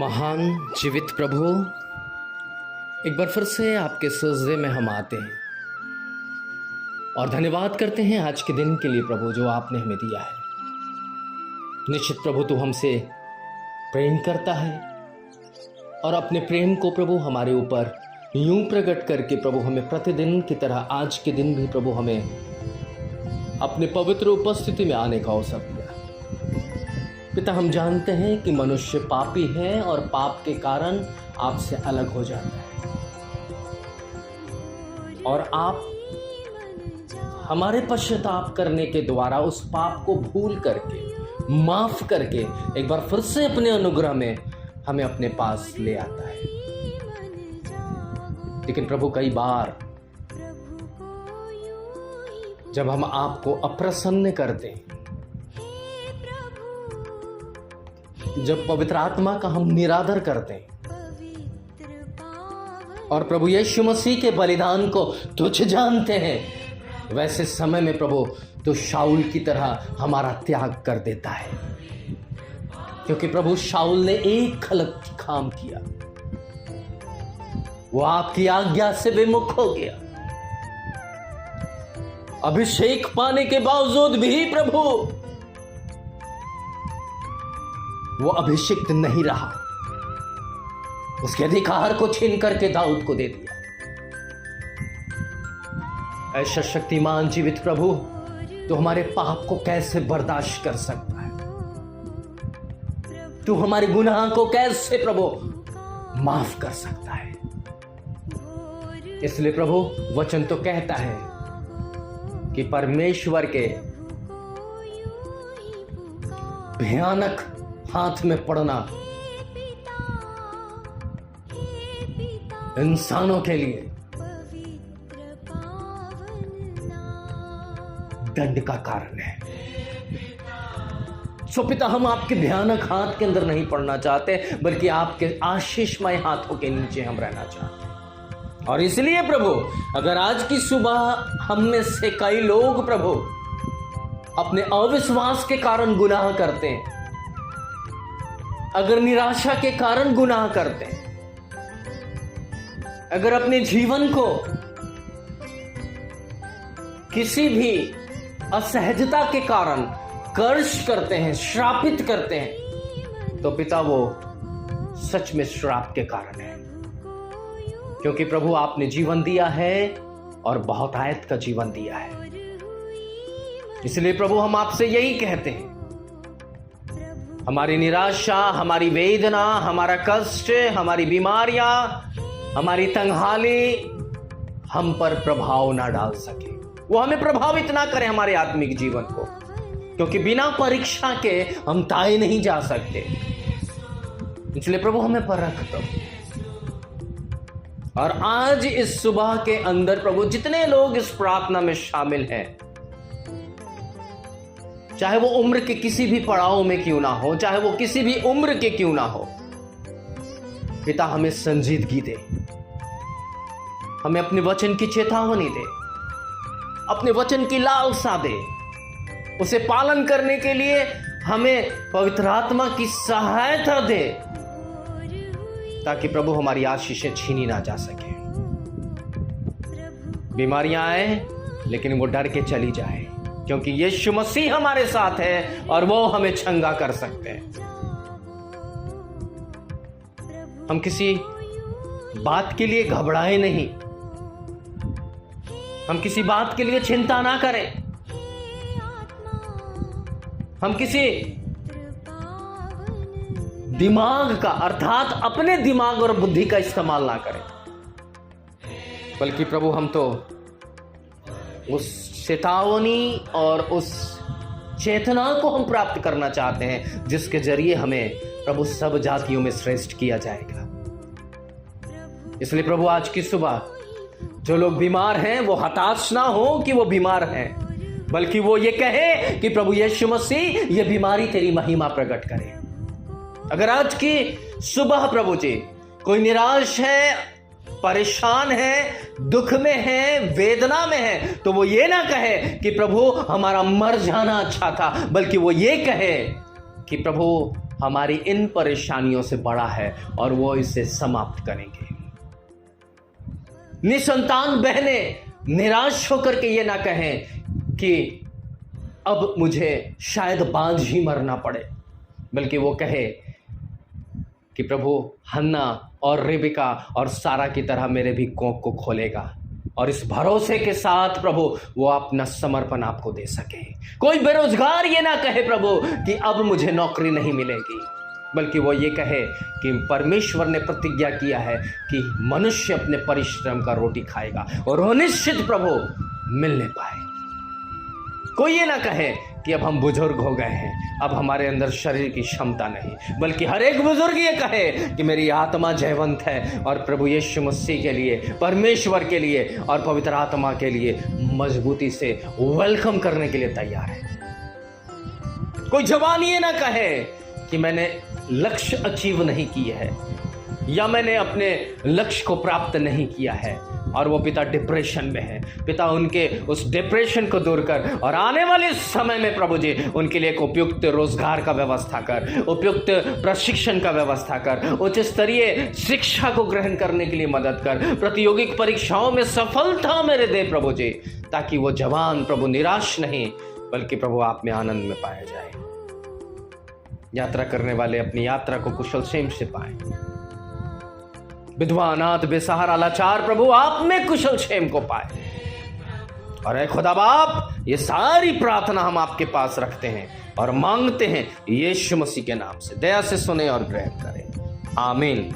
महान जीवित प्रभु, एक बार फिर से आपके सजदे में हम आते हैं और धन्यवाद करते हैं आज के दिन के लिए प्रभु जो आपने हमें दिया है। निश्चित प्रभु तू हमसे प्रेम करता है और अपने प्रेम को प्रभु हमारे ऊपर यूं प्रकट करके प्रभु हमें प्रतिदिन की तरह आज के दिन भी प्रभु हमें अपने पवित्र उपस्थिति में आने का अवसर दिया। पिता, हम जानते हैं कि मनुष्य पापी है और पाप के कारण आपसे अलग हो जाता है और आप हमारे पश्चाताप करने के द्वारा उस पाप को भूल करके माफ करके एक बार फिर से अपने अनुग्रह में हमें अपने पास ले आता है। लेकिन प्रभु कई बार जब हम आपको अप्रसन्न करते हैं, जब पवित्र आत्मा का हम निरादर करते हैं और प्रभु यीशु मसीह के बलिदान को तुच्छ जानते हैं, वैसे समय में प्रभु तो शाऊल की तरह हमारा त्याग कर देता है। क्योंकि प्रभु शाऊल ने एक गलत काम किया, वो आपकी आज्ञा से विमुख हो गया। अभिषेक पाने के बावजूद भी प्रभु वो अभिषिक्त नहीं रहा, उसके अधिकार को छीन करके दाऊद को दे दिया। ऐसा शक्तिमान जीवित प्रभु तो हमारे पाप को कैसे बर्दाश्त कर सकता है? तू हमारे गुनाह को कैसे प्रभु माफ कर सकता है? इसलिए प्रभु वचन तो कहता है कि परमेश्वर के भयानक हाथ में पड़ना इंसानों के लिए दंड का कारण है। सो पिता, हम आपके भयानक हाथ के अंदर नहीं पड़ना चाहते, बल्कि आपके आशीषमय हाथों के नीचे हम रहना चाहते हैं। और इसलिए प्रभु, अगर आज की सुबह हम में से कई लोग प्रभु अपने अविश्वास के कारण गुनाह करते हैं, अगर निराशा के कारण गुनाह करते हैं, अगर अपने जीवन को किसी भी असहजता के कारण कर्ष करते हैं, श्रापित करते हैं, तो पिता वो सच में श्राप के कारण है। क्योंकि प्रभु आपने जीवन दिया है और बहुत आयत का जीवन दिया है। इसलिए प्रभु हम आपसे यही कहते हैं, हमारी निराशा, हमारी वेदना, हमारा कष्ट, हमारी बीमारियां, हमारी तंगहाली हम पर प्रभाव ना डाल सके, वो हमें प्रभावित ना करे हमारे आत्मिक जीवन को। क्योंकि बिना परीक्षा के हम ताए नहीं जा सकते। इसलिए प्रभु हमें परख प्रभु। और आज इस सुबह के अंदर प्रभु जितने लोग इस प्रार्थना में शामिल हैं, चाहे वो उम्र के किसी भी पड़ाव में क्यों ना हो, चाहे वो किसी भी उम्र के क्यों ना हो, पिता हमें संजीदगी दे, हमें अपने वचन की चेतावनी दे, अपने वचन की लालसा दे, उसे पालन करने के लिए हमें पवित्र आत्मा की सहायता दे, ताकि प्रभु हमारी आशीषें छीनी ना जा सके। बीमारियां आए लेकिन वो डर के चली जाए, क्योंकि यीशु मसीह हमारे साथ है और वो हमें चंगा कर सकते हैं। हम किसी बात के लिए घबराए नहीं, हम किसी बात के लिए चिंता ना करें, हम किसी दिमाग का अर्थात अपने दिमाग और बुद्धि का इस्तेमाल ना करें, बल्कि प्रभु हम तो उस चेतावनी और उस चेतना को हम प्राप्त करना चाहते हैं जिसके जरिए हमें प्रभु सब जातियों में श्रेष्ठ किया जाएगा। इसलिए प्रभु आज की सुबह जो लोग बीमार हैं वो हताश ना हो कि वो बीमार हैं, बल्कि वो ये कहे कि प्रभु यीशु मसीह ये बीमारी तेरी महिमा प्रकट करे। अगर आज की सुबह प्रभु जी कोई निराश है, परेशान है, दुख में है, वेदना में है, तो वो ये ना कहे कि प्रभु हमारा मर जाना अच्छा था, बल्कि वो ये कहे कि प्रभु हमारी इन परेशानियों से बड़ा है और वो इसे समाप्त करेंगे। निसंतान बहनें निराश होकर के ये ना कहें कि अब मुझे शायद बांझ ही मरना पड़े, बल्कि वो कहे कि प्रभु हन्ना और रेबिका और सारा की तरह मेरे भी कोख को खोलेगा, और इस भरोसे के साथ प्रभु वो अपना समर्पण आपको दे सके। कोई बेरोजगार ये ना कहे प्रभु कि अब मुझे नौकरी नहीं मिलेगी, बल्कि वो ये कहे कि परमेश्वर ने प्रतिज्ञा किया है कि मनुष्य अपने परिश्रम का रोटी खाएगा और वो निश्चित प्रभु मिलने पाए। कोई ये ना कहे कि अब हम बुजुर्ग हो गए हैं, अब हमारे अंदर शरीर की क्षमता नहीं, बल्कि हर एक बुजुर्ग ये कहे कि मेरी आत्मा जयवंत है और प्रभु यीशु मसीह के लिए, परमेश्वर के लिए और पवित्र आत्मा के लिए मजबूती से वेलकम करने के लिए तैयार है। कोई जवान ये ना कहे कि मैंने लक्ष्य अचीव नहीं किए है या मैंने अपने लक्ष्य को प्राप्त नहीं किया है और वो पिता डिप्रेशन में है। पिता उनके उस डिप्रेशन को दूर कर और आने वाले समय में प्रभु जी उनके लिए एक उपयुक्त रोजगार का व्यवस्था कर, उपयुक्त प्रशिक्षण का व्यवस्था कर, उच्च स्तरीय शिक्षा को ग्रहण करने के लिए मदद कर, प्रतियोगिक परीक्षाओं में सफलता मेरे दे प्रभु जी, ताकि वो जवान प्रभु निराश नहीं बल्कि प्रभु आप में आनंद में पाया जाए। यात्रा करने वाले अपनी यात्रा को कुशल क्षेम से पाए। विधवा अनाथ बेसहारा लाचार प्रभु आप में कुशल क्षेम को पाए। और ऐ खुदा बाप, ये सारी प्रार्थना हम आपके पास रखते हैं और मांगते हैं यीशु मसीह के नाम से। दया से सुने और ग्रहण करें। आमीन।